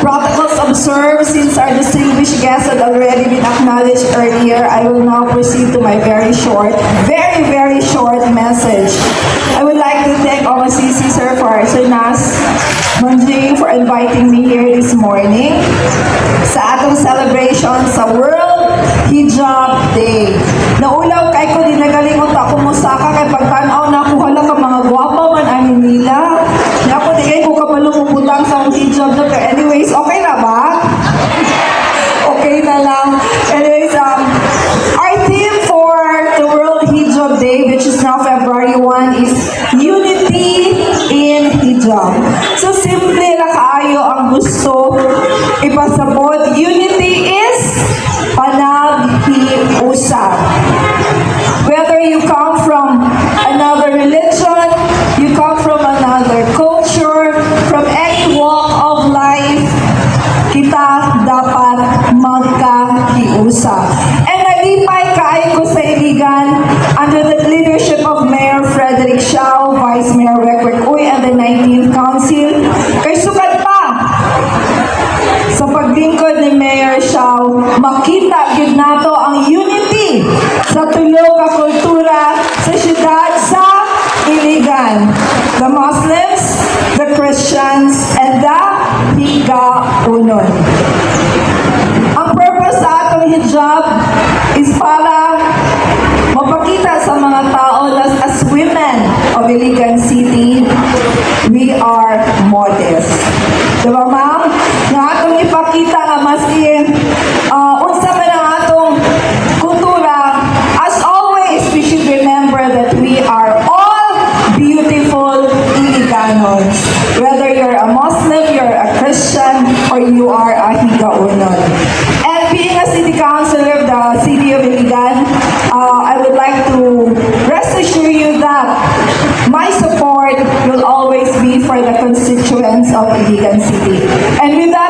Protocols observed. Since our distinguished guests had already been acknowledged earlier, I will now proceed to my very short message. I would like to thank OCC Sir Nas Monjing for inviting me here this morning sa atong celebration sa World Hijab Day. Naulaw kay ko, di nagalingon ako mo saka kay pagtanaw na ako hala ka mga gwapa man ani nila. Ako di kay ko kapalumubutang sa hijab na. Pero anyways, okay na ba? Okay na lang. Anyways, our theme for the World Hijab Day, which is now February 1, is Unity in Hijab. So, simple lang kaayo ang gusto ipasabot. Unity is panaghiusap. Whether you come from another religion, you come from another culture, from any walk of life, kita dapat magkahiusap. And nalipay kaayo ko sa Iligan under the leadership of Mayor Frederick Xiao, Vice Mayor Rekwek Uy, and the 19th Council. Kay sukat pa sa paglingkod ni Mayor Xiao, makita gid nato ang unity sa tulo ka kultura sa syudad sa Iligan. The Muslims, the Christians, and the Higa-unon. Ang purpose sa atong hijab is para mapakita sa mga tao that as women of Iligan City, we are modest. Diba, ma'am? Nga atong ipakita nga maski unsa man ang atong kultura, as always, we should remember that we are all beautiful Iliganos. Whether you're a Muslim, you're a Christian, or you are a Higa-unon. And being a city councilor of the city of Iligan, I would like to rest assure you that my support will always be for the constituents of Iligan City. And with that,